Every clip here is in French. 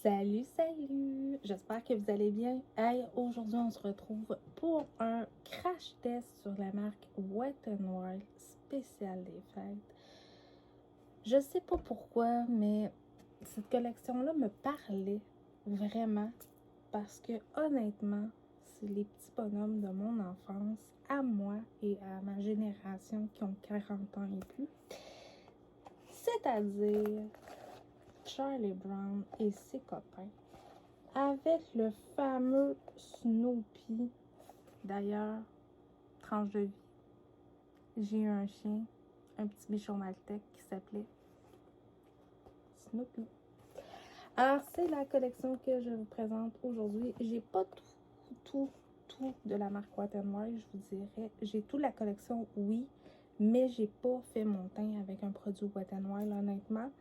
Salut, salut! J'espère que vous allez bien. Hey, aujourd'hui, on se retrouve pour un crash test sur la marque Wet n Wild spéciale des fêtes. Je sais pas pourquoi, mais cette collection-là me parlait vraiment parce que honnêtement, c'est les petits bonhommes de mon enfance, à moi et à ma génération qui ont 40 ans et plus. C'est-à-dire Charlie Brown et ses copains. Avec le fameux Snoopy. D'ailleurs, tranche de vie. J'ai eu un chien, un petit bichon maltais qui s'appelait Snoopy. Alors, c'est la collection que je vous présente aujourd'hui. J'ai pas tout de la marque Wet n Wild, je vous dirais. J'ai toute la collection, oui, mais j'ai pas fait mon teint avec un produit Wet n Wild, honnêtement.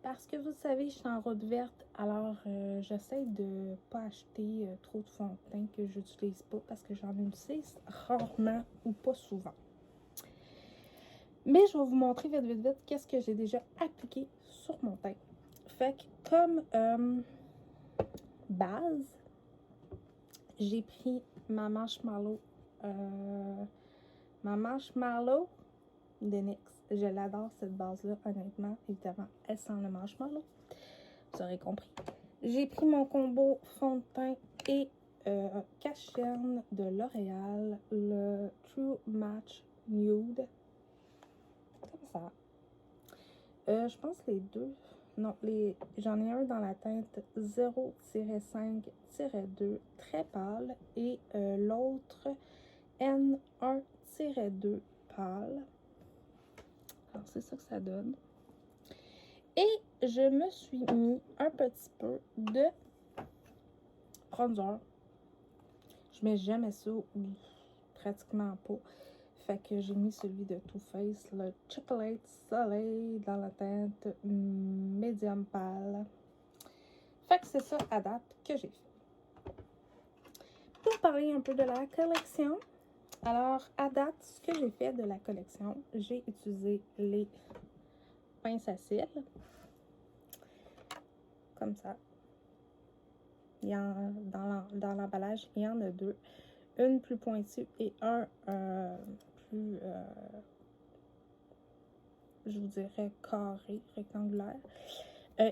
Parce que vous savez, je suis en route verte, alors j'essaie de pas acheter trop de fond de teint que j'utilise pas parce que j'en utilise rarement ou pas souvent. Mais je vais vous montrer vite qu'est-ce que j'ai déjà appliqué sur mon teint. Fait que comme base, j'ai pris ma marshmallow de NYX. Je l'adore cette base-là, honnêtement. Évidemment, elle sent le marshmallow. Vous aurez compris. J'ai pris mon combo fond de teint et cache-cerne de L'Oréal, le True Match Nude. Comme ça. Je pense les deux. Non, j'en ai un dans la teinte 0-5-2, très pâle, et l'autre N1-2 pâle. Alors, c'est ça que ça donne. Et je me suis mis un petit peu de bronzer. Je mets jamais ça, ou pratiquement pas. Fait que j'ai mis celui de Too Faced, le Chocolate Soleil, dans la teinte médium pâle. Fait que c'est ça à date que j'ai fait. Pour parler un peu de la collection, alors à date, ce que j'ai fait de la collection, j'ai utilisé les pinces à cils. Comme ça. Dans l'emballage, il y en a deux. Une plus pointue et un plus, je vous dirais, carré, rectangulaire.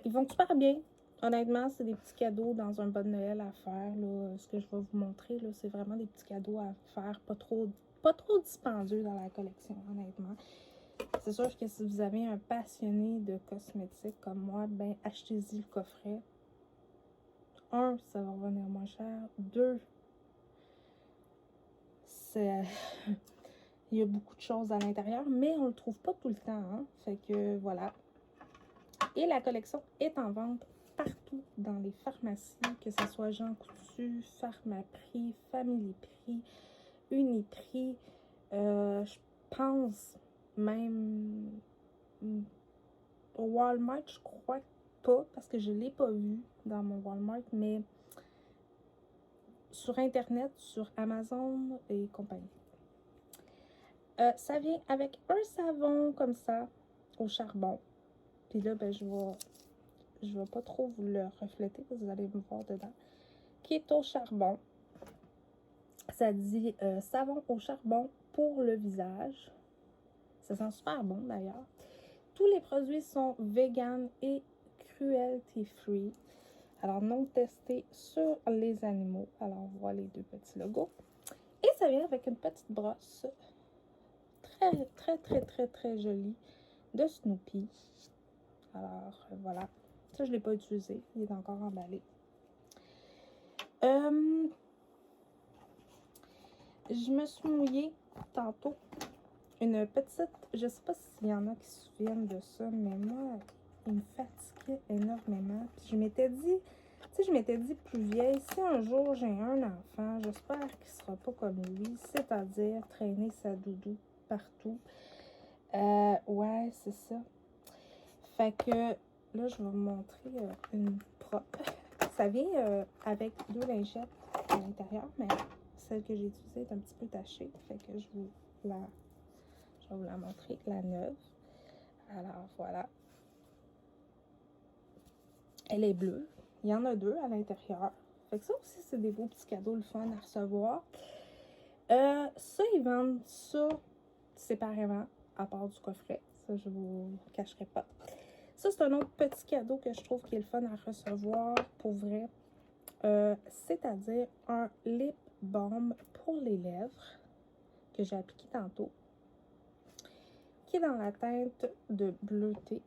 Ils vont super bien. Honnêtement, c'est des petits cadeaux dans un bon Noël à faire. Là. Ce que je vais vous montrer, là, c'est vraiment des petits cadeaux à faire. Pas trop dispendieux dans la collection, honnêtement. C'est sûr que si vous avez un passionné de cosmétiques comme moi, ben achetez-y le coffret. 1, ça va revenir moins cher. 2, c'est... il y a beaucoup de choses à l'intérieur, mais on le trouve pas tout le temps. Hein? Fait que voilà. Et la collection est en vente partout dans les pharmacies, que ce soit Jean Coutu, Pharmaprix, Familiprix, Uniprix. Je pense même au Walmart, je crois pas, parce que je l'ai pas vu dans mon Walmart, mais sur Internet, sur Amazon et compagnie. Ça vient avec un savon comme ça, au charbon. Puis là, ben, je vais pas trop vous le refléter, parce que vous allez me voir dedans. Qui est au charbon. Ça dit savon au charbon pour le visage. Ça sent super bon d'ailleurs. Tous les produits sont vegan et cruelty free. Alors, non testés sur les animaux. Alors, on voit les deux petits logos. Et ça vient avec une petite brosse très jolie de Snoopy. Alors, voilà. Ça, je ne l'ai pas utilisé. Il est encore emballé. Je me suis mouillée tantôt. Une petite... Je sais pas s'il y en a qui se souviennent de ça, mais moi, il me fatiguait énormément. Puis je m'étais dit... Tu sais, je m'étais dit, plus vieille, si un jour j'ai un enfant, j'espère qu'il sera pas comme lui, c'est-à-dire traîner sa doudou partout. Ouais, c'est ça. Fait que là, je vais vous montrer une propre. Ça vient avec 2 lingettes à l'intérieur, mais celle que j'ai utilisée est un petit peu tachée. Fait que je vais vous la montrer, la neuve. Alors, voilà. Elle est bleue. Il y en a 2 à l'intérieur. Fait que ça aussi, c'est des beaux petits cadeaux, le fun à recevoir. Ça, ils vendent ça séparément, à part du coffret. Ça, je vous cacherai pas. Ça, c'est un autre petit cadeau que je trouve qui est le fun à recevoir, pour vrai. C'est-à-dire un lip balm pour les lèvres, que j'ai appliqué tantôt, qui est dans la teinte de bleuté.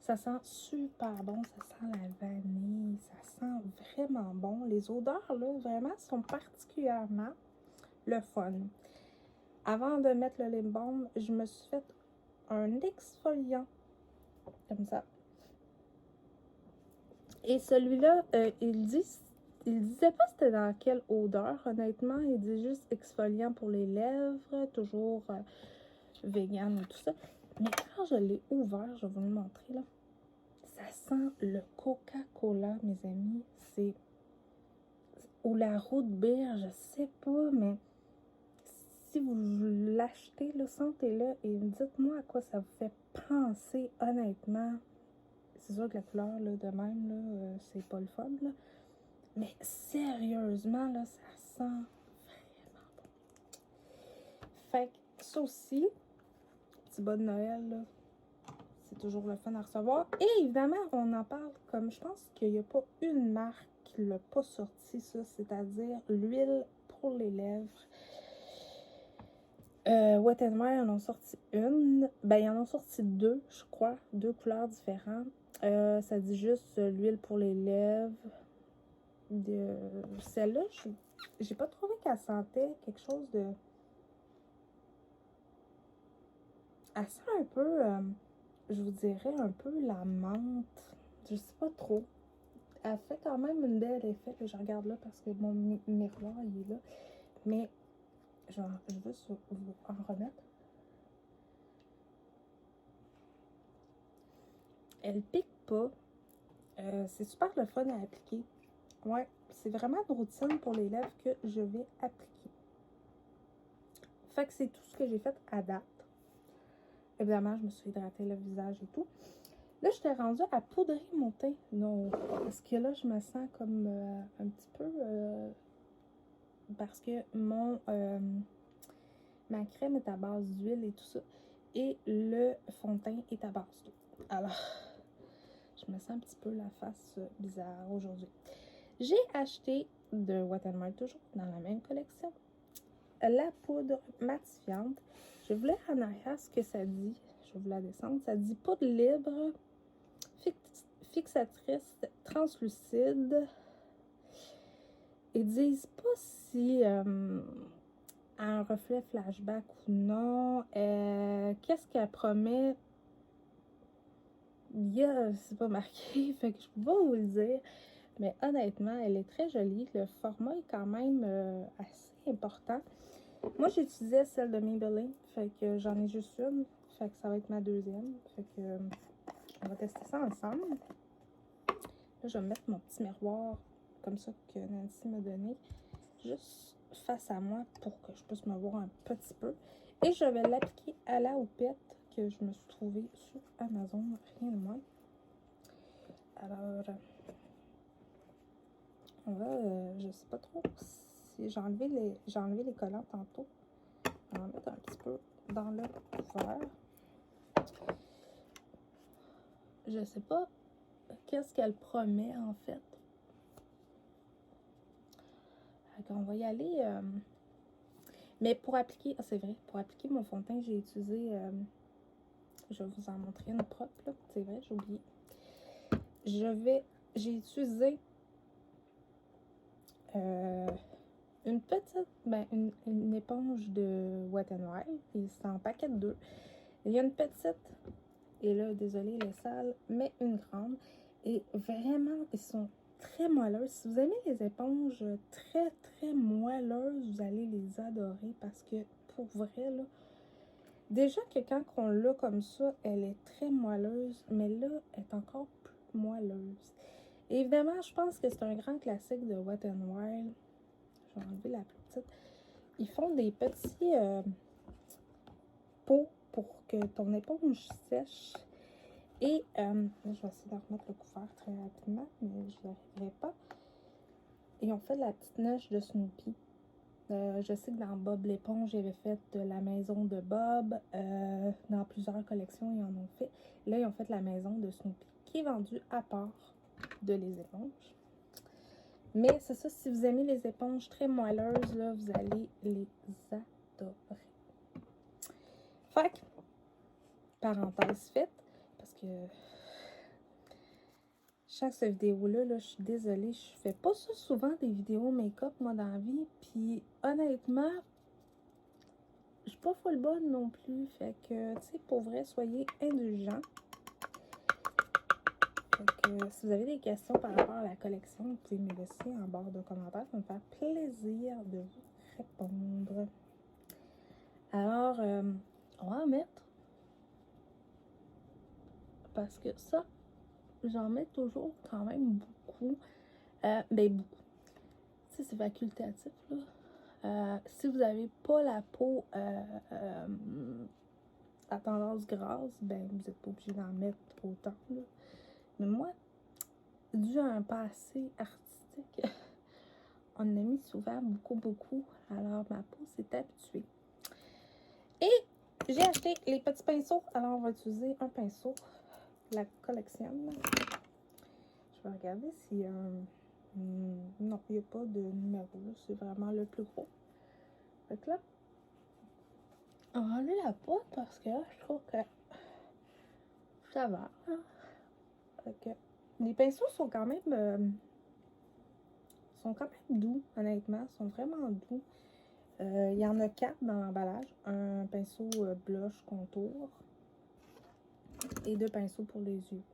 Ça sent super bon, ça sent la vanille, ça sent vraiment bon. Les odeurs, là, vraiment, sont particulièrement le fun. Avant de mettre le lip balm, je me suis fait un exfoliant, comme ça. Et celui-là, il disait pas c'était dans quelle odeur, honnêtement. Il dit juste exfoliant pour les lèvres, toujours vegan et tout ça. Mais quand je l'ai ouvert, je vais vous le montrer, là. Ça sent le Coca-Cola, mes amis. C'est... ou la root beer, je sais pas, mais si vous l'achetez, là, sentez-le et dites-moi à quoi ça vous fait penser, honnêtement. C'est sûr que la couleur, là, de même, là, c'est pas le fun, là. Mais sérieusement, là, ça sent vraiment bon. Fait que ça aussi, petit bas de Noël, là, c'est toujours le fun à recevoir. Et évidemment, on en parle comme, je pense qu'il n'y a pas une marque qui l'a pas sorti, ça, c'est-à-dire l'huile pour les lèvres. Wet n Wild en ont sorti une. Ben, ils en ont sorti 2, je crois. 2 couleurs différentes. Ça dit juste l'huile pour les lèvres. Celle-là, j'ai pas trouvé qu'elle sentait quelque chose de... Elle sent un peu, je vous dirais, un peu la menthe. Je sais pas trop. Elle fait quand même une belle effet. Je regarde là parce que mon miroir, il est là. Mais, genre, je veux vous en remettre. Elle pique pas. C'est super le fun à appliquer. Ouais, c'est vraiment une routine pour les lèvres que je vais appliquer. Fait que c'est tout ce que j'ai fait à date. Évidemment, je me suis hydraté le visage et tout. Là, j'étais rendue à poudrer mon teint. Non, parce que là, je me sens comme un petit peu... parce que ma crème est à base d'huile et tout ça. Et le fond de teint est à base d'eau. Alors, je me sens un petit peu la face bizarre aujourd'hui. J'ai acheté de Wet n Wild, toujours dans la même collection, la poudre matifiante. Je voulais en arrière ce que ça dit. Je vais vous la descendre. Ça dit poudre libre, fixatrice translucide. Ils disent pas si un reflet flashback ou non. Qu'est-ce qu'elle promet? C'est pas marqué, fait que je peux pas vous le dire. Mais honnêtement, elle est très jolie. Le format est quand même assez important. Moi, j'utilisais celle de Maybelline, fait que j'en ai juste une. Fait que ça va être ma deuxième. Fait que on va tester ça ensemble. Là, je vais mettre mon petit miroir comme ça que Nancy m'a donné, juste face à moi pour que je puisse me voir un petit peu. Et je vais l'appliquer à la houppette que je me suis trouvée sur Amazon, rien de moins. Alors, on va, je sais pas trop si j'ai enlevé les collants tantôt. On va en mettre un petit peu dans le couvert. Je sais pas qu'est-ce qu'elle promet en fait. On va y aller. Mais pour appliquer, c'est vrai, pour appliquer mon fond de teint, j'ai utilisé, je vais vous en montrer une propre, là. C'est vrai, j'ai oublié. J'ai utilisé une petite, une éponge de Wet n Wild, et c'est en paquet de 2. Il y a une petite, et là, désolée, les sales, mais une grande. Et vraiment, ils sont très moelleuses. Si vous aimez les éponges très, très moelleuses, vous allez les adorer parce que, pour vrai, là, déjà que quand on l'a comme ça, elle est très moelleuse, mais là, elle est encore plus moelleuse. Et évidemment, je pense que c'est un grand classique de Wet n Wild. Je vais enlever la plus petite. Ils font des petits pots pour que ton éponge sèche. Et je vais essayer de remettre le couvert très rapidement, mais je n'y arriverai pas. Ils ont fait la petite neige de Snoopy. Je sais que dans Bob l'éponge, j'avais fait la maison de Bob. Dans plusieurs collections, ils en ont fait. Là, ils ont fait la maison de Snoopy, qui est vendue à part de les éponges. Mais c'est ça, si vous aimez les éponges très moelleuses, là, vous allez les adorer. Fait que, parenthèse faite, parce que chaque cette vidéo-là, là, je suis désolée, je fais pas ça souvent des vidéos make-up, moi, dans la vie. Puis, honnêtement, je suis pas full bonne non plus. Fait que, tu sais, pour vrai, soyez indulgents. Fait que, si vous avez des questions par rapport à la collection, vous pouvez me laisser en barre de commentaires. Ça va me faire plaisir de vous répondre. Alors, on va en mettre. Parce que ça, j'en mets toujours quand même beaucoup. Ben, beaucoup. Tu sais, c'est facultatif, là. Si vous n'avez pas la peau à tendance grasse, ben, vous n'êtes pas obligé d'en mettre autant, là. Mais moi, dû à un passé artistique, on en a mis souvent beaucoup. Alors, ma peau s'est habituée. Et j'ai acheté les petits pinceaux. Alors, on va utiliser un pinceau. La collection. Je vais regarder s'il y a un... non, il n'y a pas de numéro. C'est vraiment le plus gros. Fait que là, on va enlever la poudre parce que là, je trouve que ça va. Hein? Fait que les pinceaux sont quand même doux, honnêtement. Ils sont vraiment doux. Il y en a 4 dans l'emballage. Un pinceau blush contour et 2 pinceaux pour les yeux.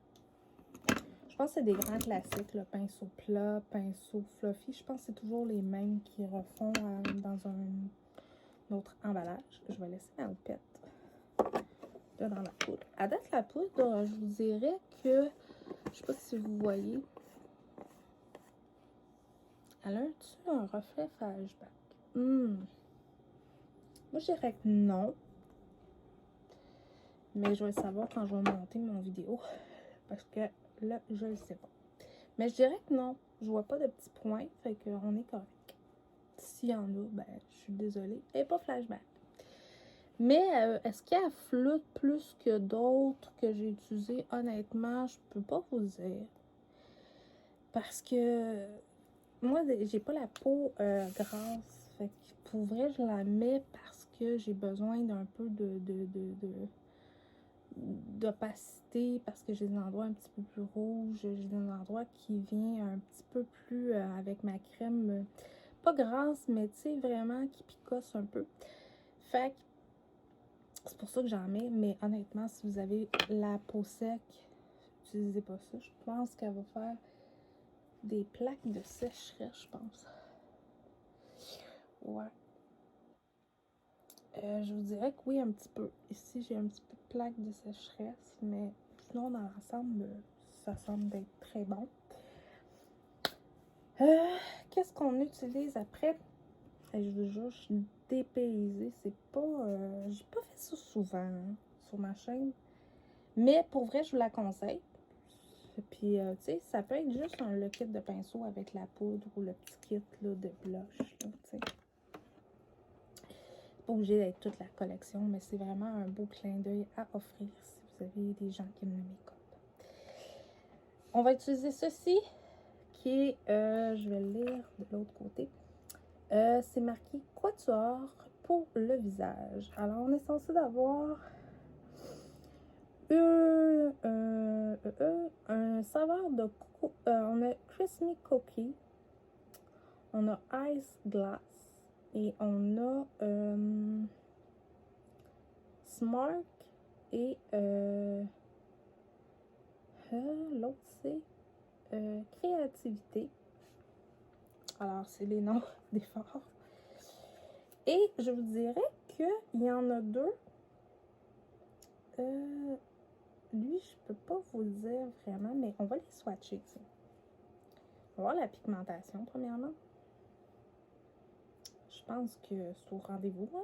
Je pense que c'est des grands classiques, le pinceau plat, pinceau fluffy. Je pense que c'est toujours les mêmes qui refont dans un autre emballage. Je vais laisser ma houppette là dans la poudre. À date, la poudre, je vous dirais que, je sais pas si vous voyez, elle a un reflet flashback. Moi, je dirais que non. Mais je vais le savoir quand je vais monter mon vidéo. Parce que là, je le sais pas. Mais je dirais que non. Je vois pas de petits points. Fait qu'on est correct. S'il y en a, ben, je suis désolée. Elle n'est pas flashback. Mais est-ce qu'elle floute plus que d'autres que j'ai utilisées? Honnêtement, je peux pas vous dire. Parce que moi, j'ai pas la peau grasse. Fait que pour vrai, je la mets parce que j'ai besoin d'un peu d'opacité, parce que j'ai des endroits un petit peu plus rouges, j'ai des endroits qui viennent un petit peu plus avec ma crème, pas grasse, mais tu sais, vraiment qui picosse un peu. Fait que c'est pour ça que j'en mets, mais honnêtement, si vous avez la peau sec, n'utilisez pas ça. Je pense qu'elle va faire des plaques de sécheresse, je pense. Ouais. Je vous dirais que oui, un petit peu. Ici, j'ai un petit peu de plaques de sécheresse, mais sinon, dans l'ensemble, ça semble être très bon. Qu'est-ce qu'on utilise après? Je vous jure, je suis dépaysée. C'est pas... j'ai pas fait ça souvent hein, sur ma chaîne. Mais pour vrai, je vous la conseille. Puis, tu sais, ça peut être juste le kit de pinceau avec la poudre ou le petit kit là, de blush. Tu sais. Pas obligé d'être toute la collection, mais c'est vraiment un beau clin d'œil à offrir si vous avez des gens qui aiment le make-up. On va utiliser ceci qui est, je vais le lire de l'autre côté. C'est marqué Quatuor pour le visage. Alors, on est censé avoir un saveur de coco. On a Crispy Cookie, on a Ice Glass et on a Smart et l'autre c'est Créativité. Alors, c'est les noms des forts. Et je vous dirais qu'il y en a deux. Lui, je peux pas vous le dire vraiment, mais on va les swatcher. T'sais. On va voir la pigmentation, premièrement. Je pense que c'est au rendez-vous, là.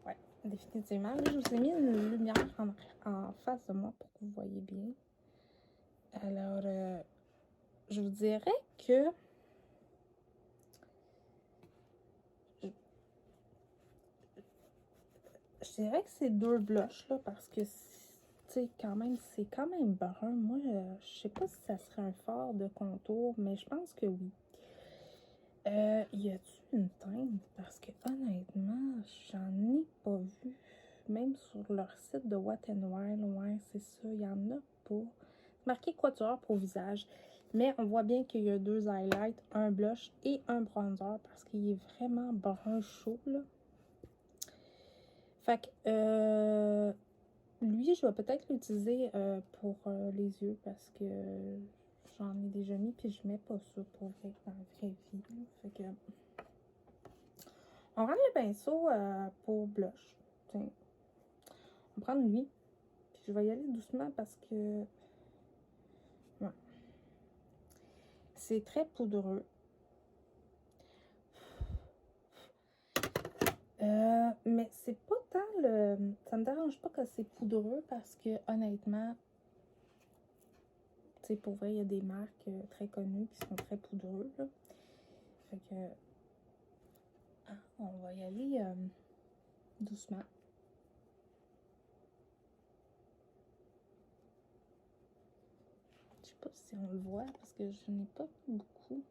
Ouais, définitivement. Là, je vous ai mis une lumière en face de moi pour que vous voyez bien. Alors, je vous dirais que je dirais que c'est 2 blushs, là, parce que, tu sais, quand même, c'est quand même brun. Moi, je sais pas si ça serait un fard de contour, mais je pense que oui. Y a-tu une teinte? Parce que, honnêtement, j'en ai pas vu. Même sur leur site de Wet n Wild, ouais, c'est ça, il y en a pas. Marqué Quatuor pour visage. Mais on voit bien qu'il y a 2 highlights, un blush et un bronzer, parce qu'il est vraiment brun chaud, là. Fait que, lui, je vais peut-être l'utiliser pour les yeux parce que j'en ai déjà mis puis je mets pas ça pour vrai dans la vraie vie. Fait que, on rentre le pinceau pour blush. Tiens. On va prendre lui. Puis je vais y aller doucement parce que, ouais. C'est très poudreux. Mais c'est pas tant le... Ça me dérange pas que c'est poudreux parce que, honnêtement, tu sais, pour vrai, il y a des marques très connues qui sont très poudreux, là. Fait que... on va y aller doucement. Je sais pas si on le voit parce que je n'ai pas beaucoup.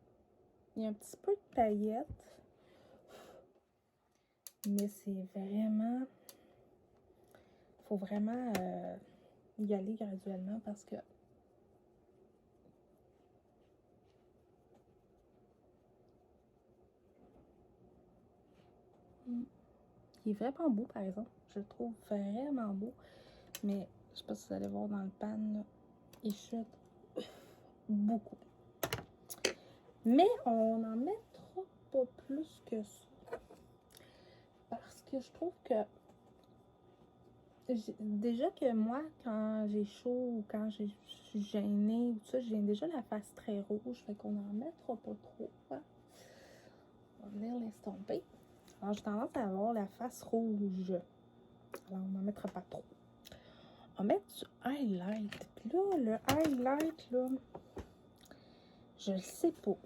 Il y a un petit peu de paillettes. Mais c'est vraiment... Faut vraiment y aller graduellement parce que... Il est vraiment beau, par exemple. Je le trouve vraiment beau. Mais, je sais pas si vous allez voir dans le pan, là, il chute beaucoup. Mais, on n'en mettra pas plus que ça. Parce que je trouve que... Déjà que moi, quand j'ai chaud ou quand je suis gênée ou tout ça, j'ai déjà la face très rouge. Fait qu'on n'en mettra pas trop. Hein? On va venir l'estomper. Alors, j'ai tendance à avoir la face rouge. Alors, on n'en mettra pas trop. On va mettre du highlight. Puis là, le highlight, là, je le sais pas.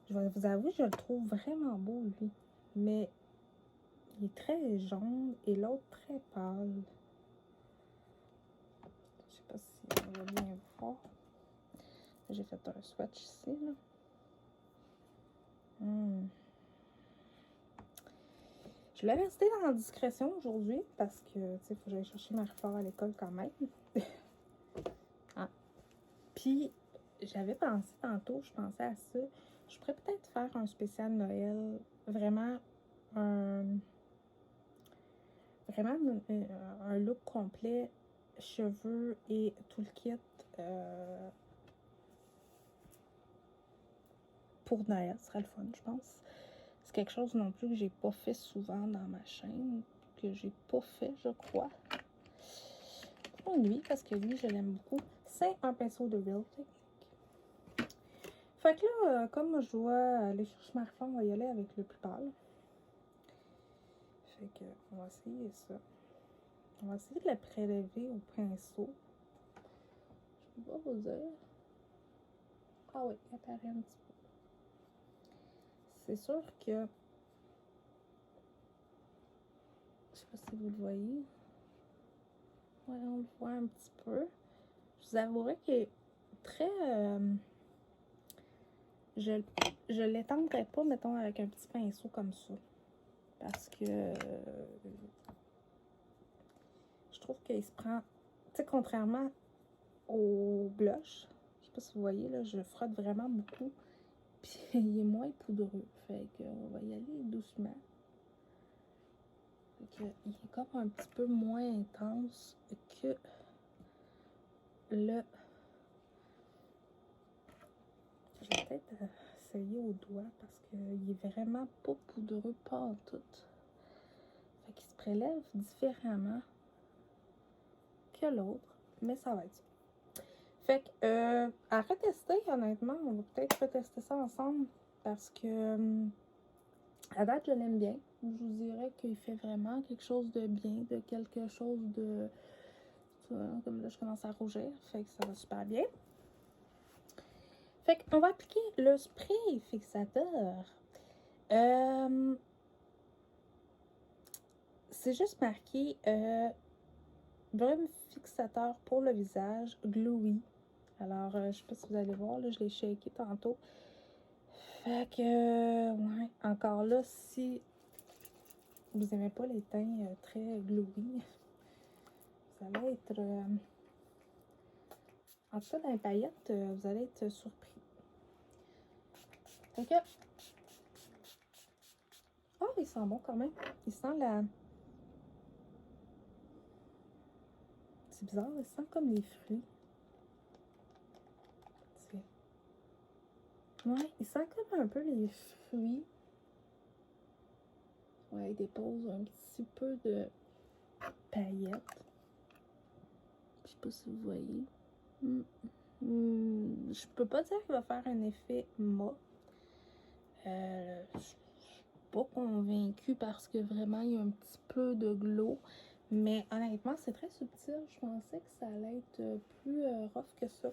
Je vais vous avouer, je le trouve vraiment beau, lui. Mais il est très jaune et l'autre très pâle. Je sais pas si on va bien voir. J'ai fait un swatch ici, là. Je voulais rester dans la discrétion aujourd'hui parce que, tu sais, il faut que j'aille chercher Marie-Fort à l'école quand même. Ah. Puis, j'avais pensé tantôt, je pensais à ça. Je pourrais peut-être faire un spécial Noël. Vraiment un look complet, cheveux et tout le kit pour Noël. Ce sera le fun, je pense. C'est quelque chose non plus que j'ai pas fait souvent dans ma chaîne, que j'ai pas fait, je crois. Pour lui, parce que lui, je l'aime beaucoup. C'est un pinceau de Real Technique. Fait que là, comme je dois aller chercher ma reforme, on va y aller avec le plus pâle. Fait que, on va essayer ça. On va essayer de le prélever au pinceau. Je peux pas vous dire. Ah oui, il apparaît un petit peu. C'est sûr que... Je sais pas si vous le voyez. Ouais, on le voit un petit peu. Je vous avouerai qu'il est très... je l'étendrai pas, mettons, avec un petit pinceau comme ça. Parce que... je trouve qu'il se prend... Tu sais, contrairement au blush, je sais pas si vous voyez, là, je frotte vraiment beaucoup. Puis il est moins poudreux. Fait qu'on va y aller doucement. Fait que, il est comme un petit peu moins intense que le... Je vais peut-être essayer au doigt parce qu'il est vraiment pas poudreux, pas en tout. Fait qu'il se prélève différemment que l'autre, mais ça va être ça. Fait que, à retester, honnêtement, on va peut-être retester ça ensemble parce que, à date, je l'aime bien. je vous dirais qu'il fait vraiment quelque chose de bien, de quelque chose de... Comme là, je commence à rougir, fait que ça va super bien. Fait qu'on va appliquer le spray fixateur. C'est juste marqué brume fixateur pour le visage, glowy. Alors, je sais pas si vous allez voir, là, je l'ai shaké tantôt. Fait que, ouais, encore là, si vous n'aimez pas les teints très glowy, vous allez être... en tout cas, dans les paillettes, vous allez être surpris. Fait que... Oh, il sent bon quand même. Il sent la... C'est bizarre, il sent comme les fruits. Ouais, il sent comme un peu les fruits. Ouais, il dépose un petit peu de paillettes. Je sais pas si vous voyez. Je peux pas dire qu'il va faire un effet mat. Je suis pas convaincue parce que vraiment il y a un petit peu de glow. Mais honnêtement, c'est très subtil. Je pensais que ça allait être plus rough que ça.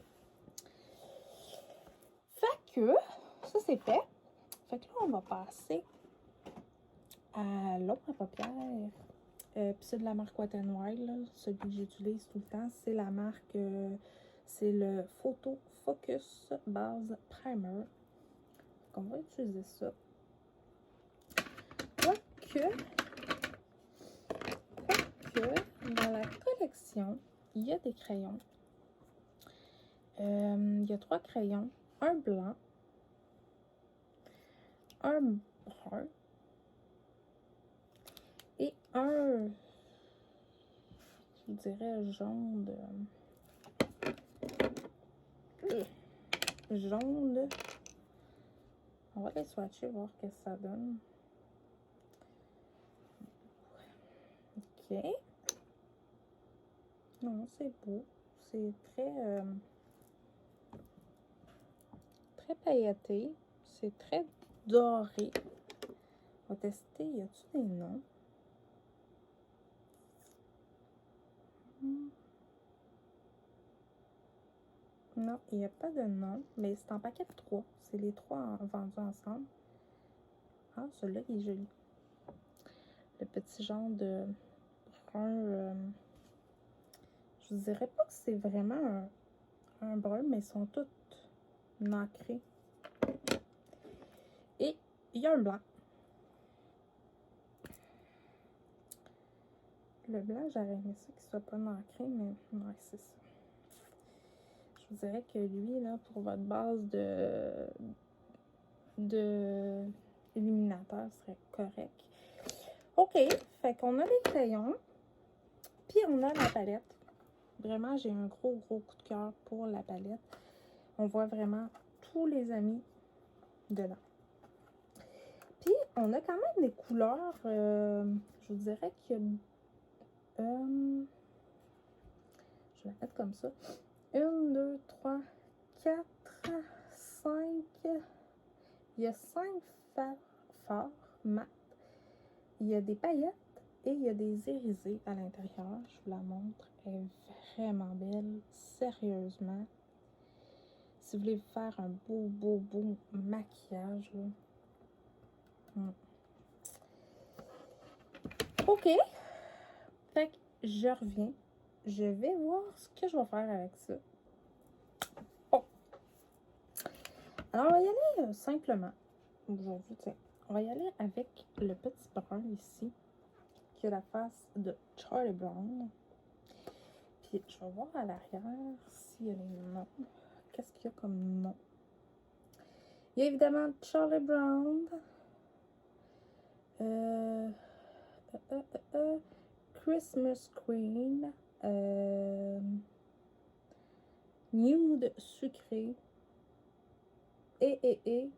Fait que, ça c'est fait. Fait que là, on va passer à l'ombre à paupières. Puis c'est de la marque Wet n Wild, là. Celui que j'utilise tout le temps. C'est la marque, c'est le Photo Focus Base Primer. Donc on va utiliser ça. Quoique, dans la collection, il y a des crayons. Il y a 3 crayons. Un blanc, un brun et un, je dirais, jaune de... jaune. On va les swatcher, voir ce que ça donne. Ok. Non, c'est beau. C'est très, très pailleté. C'est très doré. On va tester. Y a-t-il des noms? Non, il n'y a pas de nom. Mais c'est en paquet de 3. C'est les 3 vendus ensemble. Ah, celui-là, il est joli. Le petit genre de brun. Je vous dirais pas que c'est vraiment un brun, mais ils sont tous nacrés. Et il y a un blanc. Le blanc, j'aurais aimé ça qu'il soit pas nacré, mais ouais, c'est ça. Je vous dirais que lui, là, pour votre base de illuminateur, serait correct. OK, fait qu'on a les crayons, puis on a la palette. Vraiment, j'ai un gros coup de cœur pour la palette. On voit vraiment tous les amis dedans. Puis, on a quand même des couleurs, je vous dirais que... je vais la mettre comme ça. 1, 2, 3, 4, 5. Il y a 5 fards mat. Il y a des paillettes et il y a des irisés à l'intérieur. Je vous la montre. Elle est vraiment belle. Sérieusement. Si vous voulez faire un beau maquillage, là. OK. Fait que je reviens. Je vais voir ce que je vais faire avec ça. Bon. Alors, on va y aller simplement. Aujourd'hui, tiens. On va y aller avec le petit brun ici. Qui a la face de Charlie Brown. Puis, je vais voir à l'arrière s'il y a des noms. Qu'est-ce qu'il y a comme nom? Il y a évidemment Charlie Brown. Christmas Queen. Nude sucré. Et.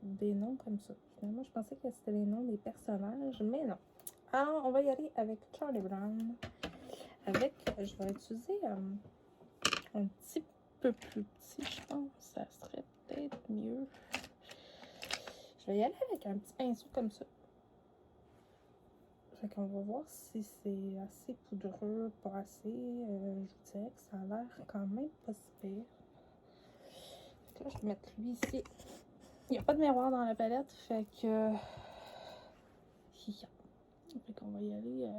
Des noms comme ça. Finalement, je pensais que c'était les noms des personnages, mais non. Alors, on va y aller avec Charlie Brown. Avec, je vais utiliser un petit peu plus petit, je pense. Ça serait peut-être mieux. Je vais y aller avec un petit pinceau comme ça. Fait qu'on va voir si c'est assez poudreux, pas assez. Je vous dirais que ça a l'air quand même pas si pire. Fait que là, je vais mettre lui ici. Il n'y a pas de miroir dans la palette, fait que... Fait qu'on va y aller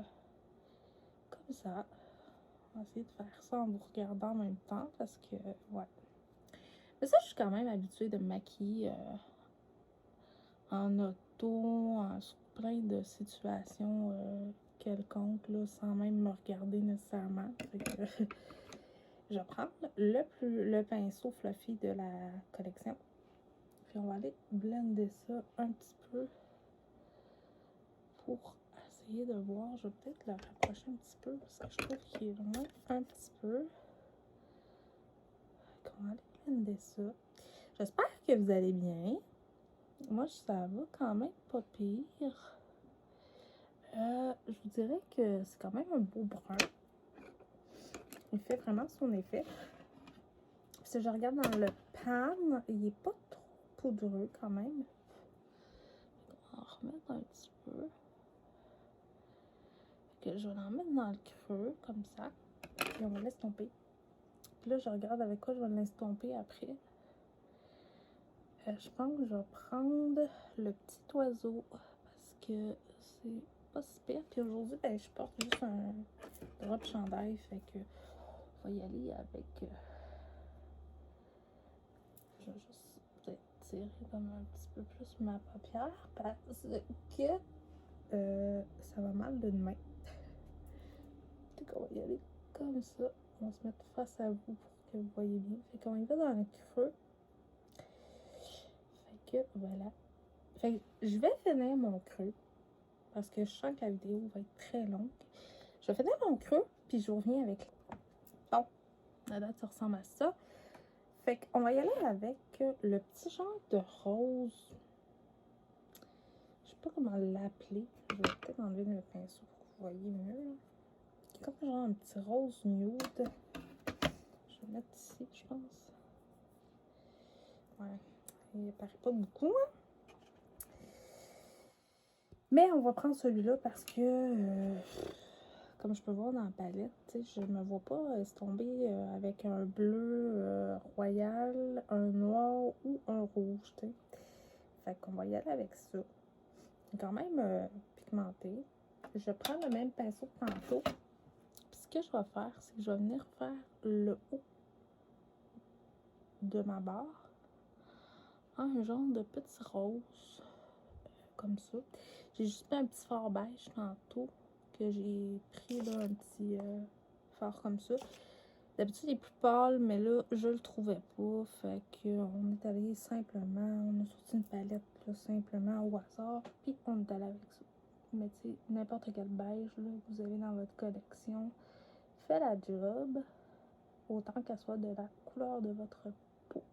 comme ça. On va essayer de faire ça en vous regardant en même temps, parce que, ouais. Mais ça, je suis quand même habituée de me maquiller en auto, sur plein de situations quelconques, là, sans même me regarder nécessairement. Fait que, je vais prendre le pinceau fluffy de la collection. Puis on va aller blender ça un petit peu pour essayer de voir. Je vais peut-être le rapprocher un petit peu parce que je trouve qu'il est loin un petit peu. On va aller blender ça. J'espère que vous allez bien. Moi, ça va quand même pas pire. Je vous dirais que c'est quand même un beau brun. Il fait vraiment son effet. Si je regarde dans le pan, il est pas trop poudreux quand même. On va en remettre un petit peu. Que je vais l'en mettre dans le creux, comme ça. Et on va l'estomper. Puis là, je regarde avec quoi je vais l'estomper après. Je pense que je vais prendre le petit oiseau parce que c'est pas si pire. Puis aujourd'hui, ben, je porte juste un drap de chandail. Fait que on va y aller avec... je vais juste peut-être tirer comme un petit peu plus ma paupière parce que ça va mal d'une main. Donc on va y aller comme ça. On va se mettre face à vous pour que vous voyez bien. Fait qu'on y va dans le creux. Fait que voilà. Fait que je vais finir mon creux parce que je sens que la vidéo va être très longue. Je vais finir mon creux puis je reviens avec... Bon, la date ça ressemble à ça. Fait qu'on va y aller avec le petit genre de rose. Je sais pas comment l'appeler. Je vais peut-être enlever le pinceau pour que vous voyez mieux. Comme genre un petit rose nude. Je vais le mettre ici, je pense. Ouais, il apparaît pas beaucoup, hein? Mais on va prendre celui-là parce que, comme je peux voir dans la palette, je ne me vois pas tomber avec un bleu royal, un noir ou un rouge, t'sais. Fait qu'on va y aller avec ça. C'est quand même pigmenté. Je prends le même pinceau que tantôt. Puis ce que je vais faire, c'est que je vais venir faire le haut de ma barre en un genre de petit rose. Comme ça. J'ai juste mis un petit fard beige tantôt que j'ai pris là un petit fard comme ça. D'habitude il est plus pâle, mais là je le trouvais pas. Fait que on est allé simplement, on a sorti une palette là, simplement au hasard, puis on est allé avec ça. Mais tu sais, n'importe quel beige là, que vous avez dans votre collection fait la job, autant qu'elle soit de la couleur de votre peau.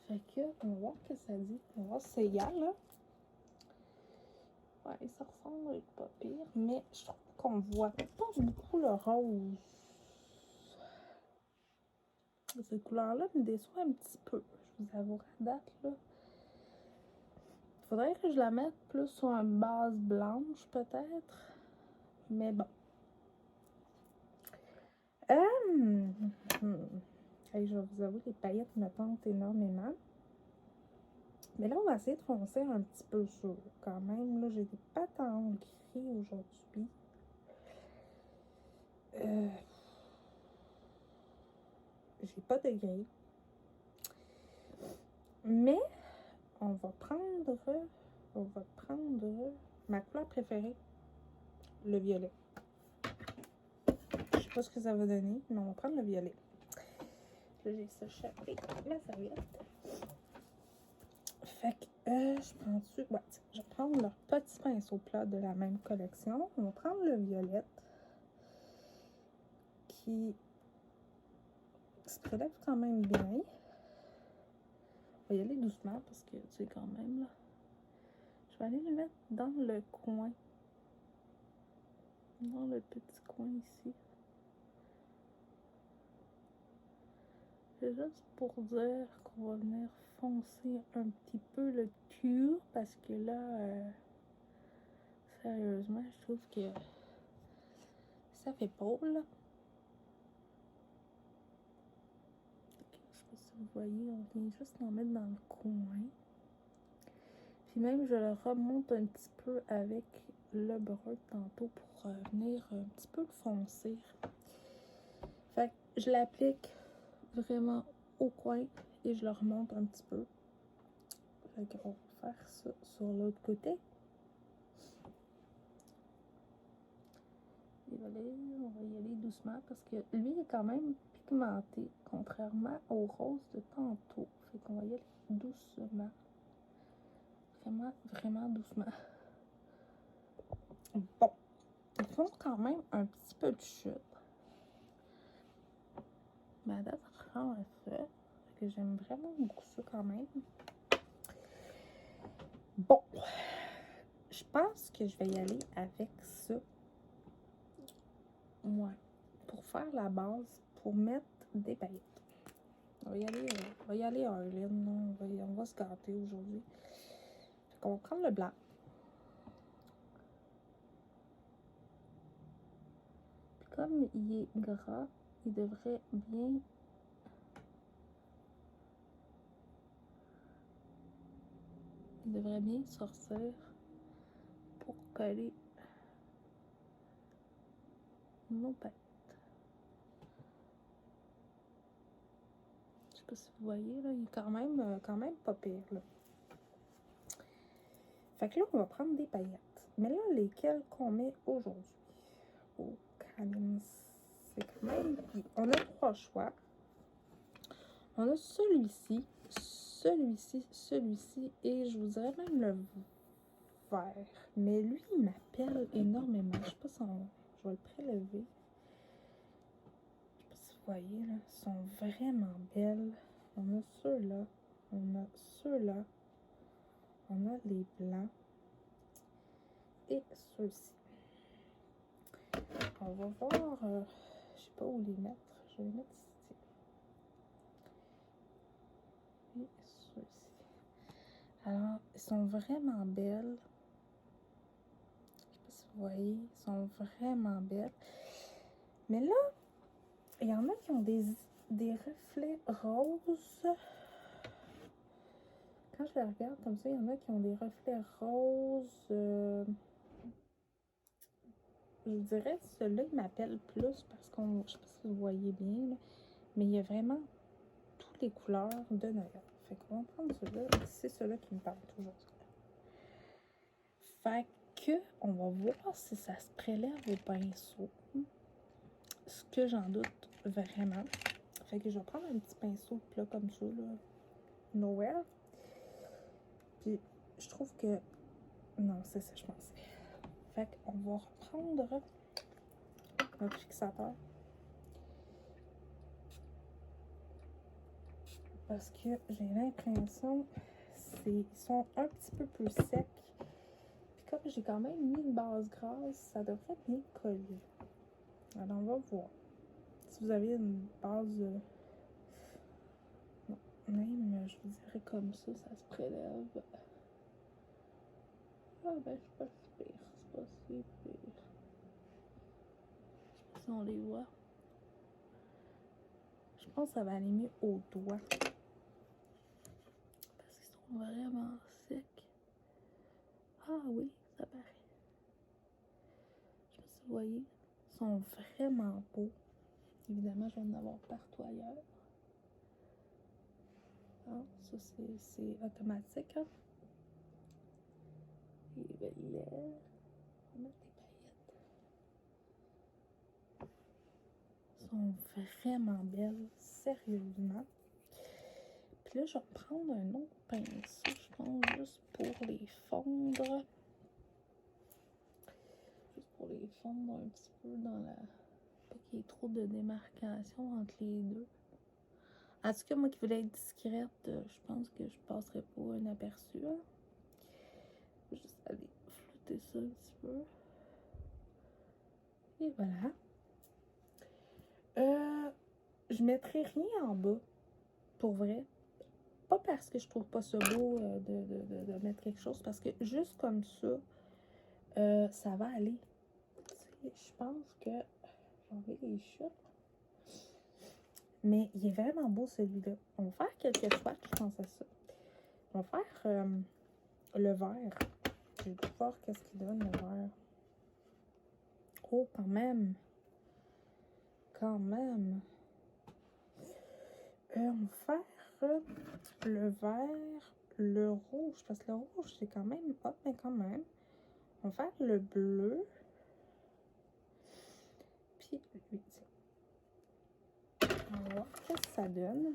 Fait que on va voir ce que ça dit. On va voir si c'est égal là. Ouais, ça ressemble pas pire, mais je trouve qu'on voit pas beaucoup le rose. Cette couleur-là me déçoit un petit peu, je vous avoue à date, là. Faudrait que je la mette plus sur une base blanche, peut-être. Mais bon. Hey, je vais vous avouer, les paillettes me tentent énormément. Mais là, on va essayer de foncer un petit peu sur quand même. Là, j'ai des pattes en gris aujourd'hui. J'ai pas de gris. Mais on va prendre ma couleur préférée, le violet. Je sais pas ce que ça va donner, mais on va prendre le violet. Là, j'ai s'échappé ma serviette. Fait que je prends-tu... Ouais, je vais prendre leur petit pinceau plat de la même collection. On va prendre le violet qui se prélève quand même bien. On va y aller doucement parce que, tu sais, quand même, là. Je vais aller le mettre dans le coin. Dans le petit coin ici. C'est juste pour dire qu'on va venir foncer un petit peu le cul parce que là, Sérieusement, je trouve que ça fait pas, là. Je sais pas si vous voyez, on vient juste d'en mettre dans le coin. Puis même, je le remonte un petit peu avec le brun tantôt pour venir un petit peu le foncer. Fait que je l'applique vraiment au coin et je le remonte un petit peu. Fait qu'on va faire ça sur l'autre côté. Et voilà, on va y aller doucement parce que lui est quand même pigmenté, contrairement au rose de tantôt. Fait qu'on va y aller doucement. Vraiment, vraiment doucement. Bon, il faut quand même un petit peu de chute. Ma date ressemble à ça. Que j'aime vraiment beaucoup ça quand même. Bon, je pense que je vais y aller avec ça. Ouais, pour faire la base, pour mettre des paillettes. On va y aller Arlene, on va se gâter aujourd'hui. Fait qu'on va prendre le blanc. Puis comme il est gras, il devrait bien... Il devrait bien sortir pour coller nos paillettes. Je sais pas si vous voyez, là, il est quand même pas pire, là. Fait que là, on va prendre des paillettes. Mais là, lesquelles qu'on met aujourd'hui? Oh, Caline, c'est quand même... Puis, on a 3 choix. On a celui-ci, celui-ci, et je vous dirais même le vert. Mais lui, il m'appelle énormément. Je sais pas si je vais le prélever. Je sais pas si vous voyez, là. Ils sont vraiment belles. On a ceux-là. On a ceux-là. On a les blancs. Et ceux-ci. On va voir, je sais pas où les mettre. Je vais les mettre ici. Et ceux-ci. Alors, ils sont vraiment belles. Je sais pas si vous voyez, ils sont vraiment belles. Mais là, il y en a qui ont des reflets roses. Quand je les regarde comme ça, il y en a qui ont des reflets roses. Je vous dirais, celui-là, il m'appelle plus parce qu'on, je sais pas si vous voyez bien, là, mais il y a vraiment toutes les couleurs de Noël. Fait qu'on va prendre celui-là. C'est celui-là qui me parle toujours. Fait que, on va voir si ça se prélève au pinceau. Ce que j'en doute vraiment. Fait que je vais prendre un petit pinceau plat comme ça, là. Nowhere. Puis, je trouve que... Non, c'est ça, je pensais. Fait qu'on va reprendre notre fixateur. Parce que j'ai l'impression qu'ils sont un petit peu plus secs. Puis comme j'ai quand même mis une base grasse, ça devrait bien coller. Alors, on va voir. Si vous avez une base... non, même, je vous dirais comme ça se prélève. Ah ben, c'est pas si pire. C'est pas si pire. Je sais pas si on les voit. Je pense que ça va aller mieux au doigt. Parce qu'ils sont vraiment secs. Ah oui, ça paraît. Je sais pas si vous voyez. Ils sont vraiment beaux. Évidemment, je vais en avoir partout ailleurs. Ah, ça, c'est automatique. Hein? Et ben, là, on va mettre des paillettes. Elles sont vraiment belles, sérieusement. Puis là, je vais prendre un autre pinceau, je pense, juste pour les fondre. Juste pour les fondre un petit peu dans la... Pas qu'il y ait trop de démarcation entre les deux. En tout cas, moi qui voulais être discrète, je pense que je passerai pas inaperçue. Hein? Je vais juste aller flouter ça un petit peu. Et voilà. Je mettrai rien en bas, pour vrai. Pas parce que je trouve pas ça beau de mettre quelque chose, parce que juste comme ça, ça va aller. Je pense que j'en vais les chutes. Mais il est vraiment beau celui-là. On va faire quelques swatchs, je pense à ça. On va faire le vert. Je vais voir qu'est-ce qu'il donne le vert. Oh, quand même. Quand même. On va faire le vert, le rouge. Parce que le rouge, c'est quand même hot, mais quand même. On va faire le bleu. Puis lui, on va voir qu'est-ce que ça donne.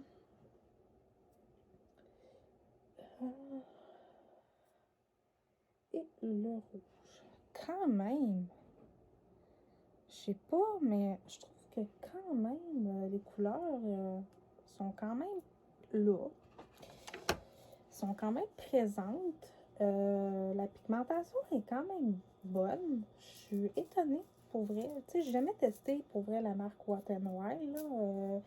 Et le rouge. Quand même. Je sais pas, mais je trouve que quand même, les couleurs sont quand même là. Sont quand même présentes. La pigmentation est quand même bonne. Je suis étonnée, pour vrai. Tu sais, j'ai jamais testé, pour vrai, la marque Wet n Wild, là.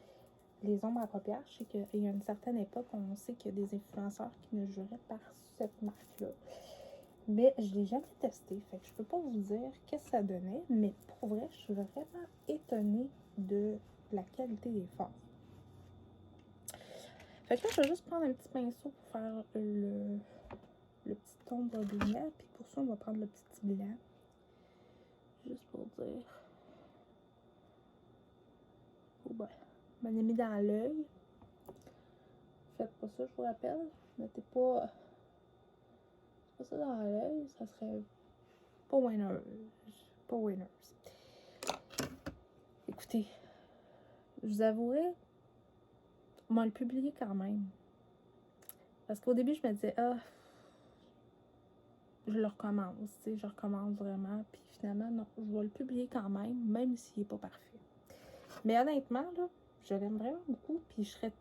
Les ombres à paupières, je sais qu'il y a une certaine époque, on sait qu'il y a des influenceurs qui ne juraient par cette marque-là. Mais je ne l'ai jamais testé, fait que je peux pas vous dire qu'est-ce que ça donnait, mais pour vrai, je suis vraiment étonnée de la qualité des fards. Fait que là, je vais juste prendre un petit pinceau pour faire le petit ombre de lumière, puis pour ça, on va prendre le petit blanc. Juste pour dire. Oh ben, je m'en ai mis dans l'œil. Faites pas ça, je vous rappelle. Mettez pas ça dans l'œil, ça serait pas winner. Pas winners. Écoutez, je vous avouerai, on va le publier quand même. Parce qu'au début, je me disais, ah, je le recommence, tu sais, je recommence vraiment. Puis finalement, non, je vais le publier quand même s'il n'est pas parfait. Mais honnêtement, là, je l'aime vraiment beaucoup. Puis je serais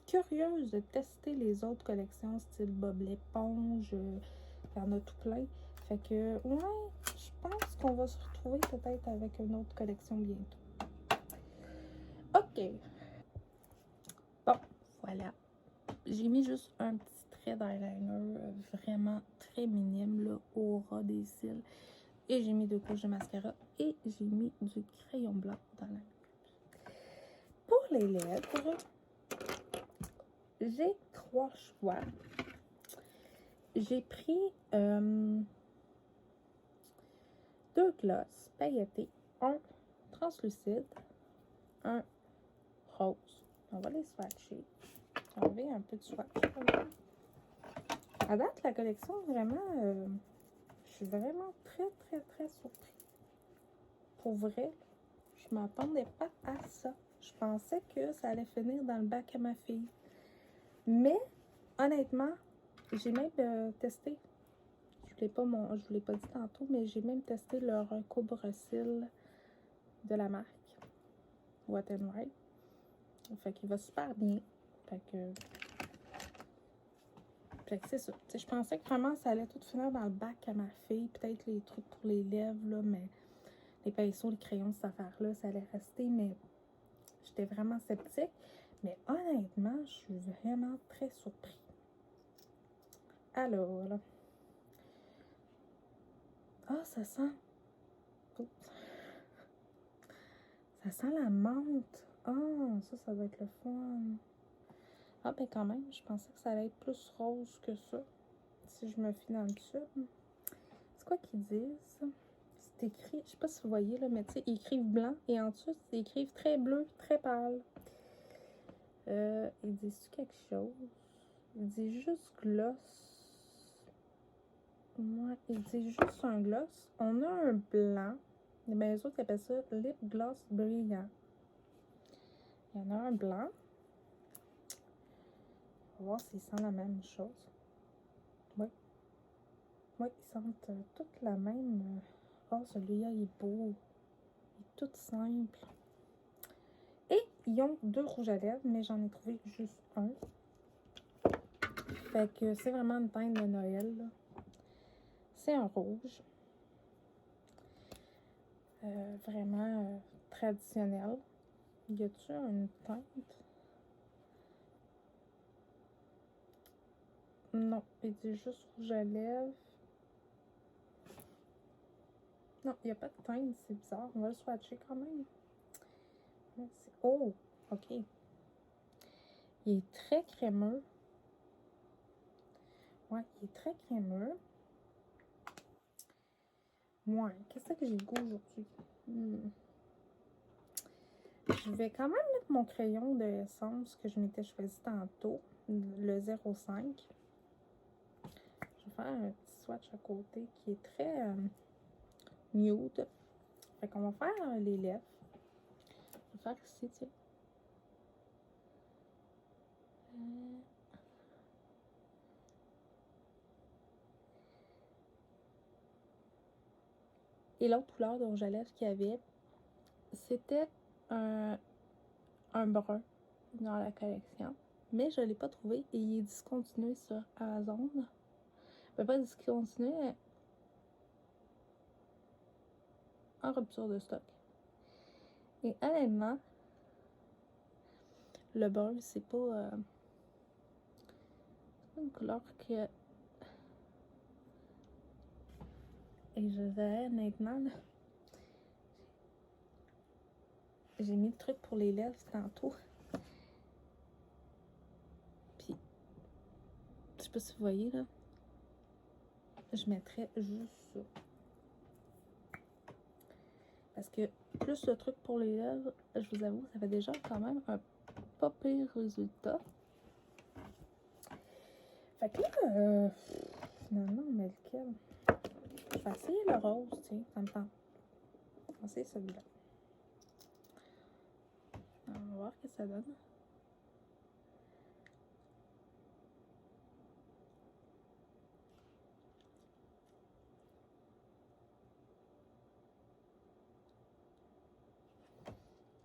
curieuse de tester les autres collections, style Bob l'éponge. Il y en a tout plein. Fait que, ouais, je pense qu'on va se retrouver peut-être avec une autre collection bientôt. OK. Bon, voilà. J'ai mis juste un petit trait d'eyeliner vraiment très minime, là, au ras des cils. Et j'ai mis 2 couches de mascara. Et j'ai mis du crayon blanc dans la Pour les lèvres, j'ai 3 choix. J'ai pris 2 glosses pailletés, un translucide, un rose. On va les swatcher. Enlever un peu de swatch. À date, la collection, vraiment, je suis vraiment très surprise. Pour vrai, je m'attendais pas à ça. Je pensais que ça allait finir dans le bac à ma fille. Mais, honnêtement, j'ai même testé. Je vous l'ai pas dit tantôt, mais j'ai même testé leur couvre-cils de la marque Wet n Wild. Fait qu'il va super bien. Fait que c'est ça. T'sais, je pensais que vraiment ça allait tout finir dans le bac à ma fille. Peut-être les trucs pour les lèvres, là, mais les pinceaux, les crayons, cette affaire-là, ça allait rester. Mais j'étais vraiment sceptique. Mais honnêtement, je suis vraiment très surpris. Alors, là. Ah, ça sent. Oups. Ça sent la menthe. Ah, ça doit être le fun. Ah, ben quand même, je pensais que ça allait être plus rose que ça. Si je me fie dans le tube. C'est quoi qu'ils disent? C'est écrit, je sais pas si vous voyez, là, mais tu sais, ils écrivent blanc et en dessous, ils écrivent très bleu, très pâle. Ils disent quelque chose? Ils disent juste gloss. Ouais, ils disent juste un gloss. On a un blanc. Ben, les autres, ils appellent ça lip gloss brillant. Il y en a un blanc. On va voir s'ils sentent la même chose. Oui. Oui, ils sentent toutes la même. Oh, celui-là, il est beau. Il est tout simple. Et ils ont 2 rouges à lèvres, mais j'en ai trouvé juste un. Fait que c'est vraiment une teinte de Noël, là. C'est un rouge. Vraiment traditionnel. Y a-tu une teinte? Non, il dit juste rouge à lèvres. Non, il n'y a pas de teinte, c'est bizarre. On va le swatcher quand même. Oh, ok. Il est très crémeux. Ouais, il est très crémeux. Ouais, qu'est-ce que j'ai le goût aujourd'hui? Je vais quand même mettre mon crayon de essence que je m'étais choisi tantôt, le 05. Je vais faire un petit swatch à côté qui est très nude. Fait qu'on va faire les lèvres. Je vais faire ici, tiens. Et l'autre couleur de rouge à lèvres qu'il y avait, c'était un brun dans la collection. Mais je ne l'ai pas trouvé et il est discontinué sur Amazon. Pas discontinué, en rupture de stock. Et honnêtement, le brun, c'est pas une couleur que... Et je dirais honnêtement, là, j'ai mis le truc pour les lèvres tantôt. Puis, je sais pas si vous voyez là, je mettrais juste ça. Parce que plus le truc pour les lèvres, je vous avoue, ça fait déjà quand même un pas pire résultat. Fait que là, finalement, on met lequel? Je vais essayer le rose, tiens, ça me tente. On va essayer celui-là. On va voir ce que ça donne.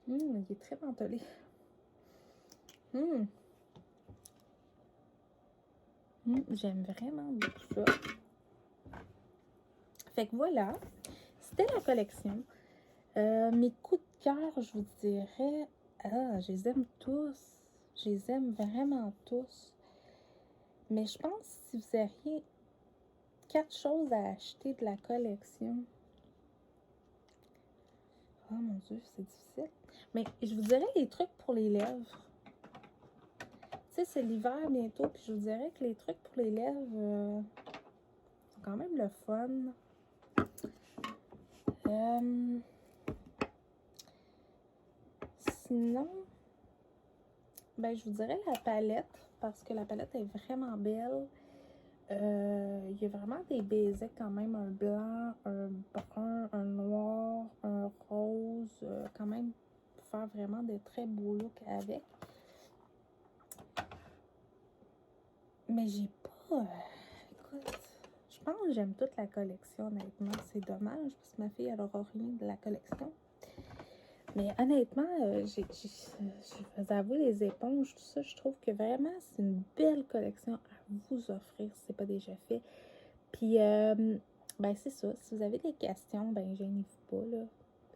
Il est très mentholé. J'aime vraiment beaucoup ça. Fait que voilà, c'était la collection. Mes coups de cœur, je vous dirais, je les aime tous. Je les aime vraiment tous. Mais je pense que si vous aviez 4 choses à acheter de la collection. Oh mon Dieu, c'est difficile. Mais je vous dirais les trucs pour les lèvres. Tu sais, c'est l'hiver bientôt, puis je vous dirais que les trucs pour les lèvres sont quand même le fun. Sinon, ben je vous dirais la palette, parce que la palette est vraiment belle. Il y a vraiment des basics quand même, un blanc, un brun, un noir, un rose, quand même pour faire vraiment de très beaux looks avec. Mais j'ai pas... écoute, je pense que j'aime toute la collection, honnêtement. C'est dommage, parce que ma fille, elle aura rien de la collection. Mais honnêtement, je vous avoue, les éponges, tout ça, je trouve que vraiment, c'est une belle collection à vous offrir si c'est pas déjà fait. Puis, ben c'est ça. Si vous avez des questions, ben gênez-vous pas, là.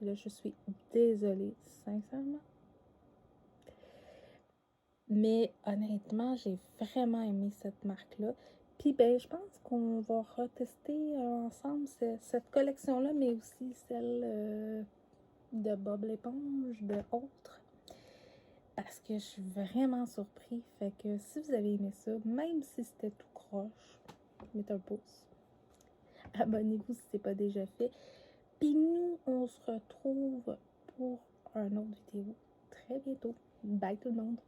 Là, je suis désolée, sincèrement. Mais honnêtement, j'ai vraiment aimé cette marque-là. Puis, ben, je pense qu'on va retester ensemble cette collection-là, mais aussi celle de Bob l'éponge, de autres. Parce que je suis vraiment surpris. Fait que si vous avez aimé ça, même si c'était tout croche, mettez un pouce. Abonnez-vous si ce n'est pas déjà fait. Puis nous, on se retrouve pour un autre vidéo très bientôt. Bye tout le monde!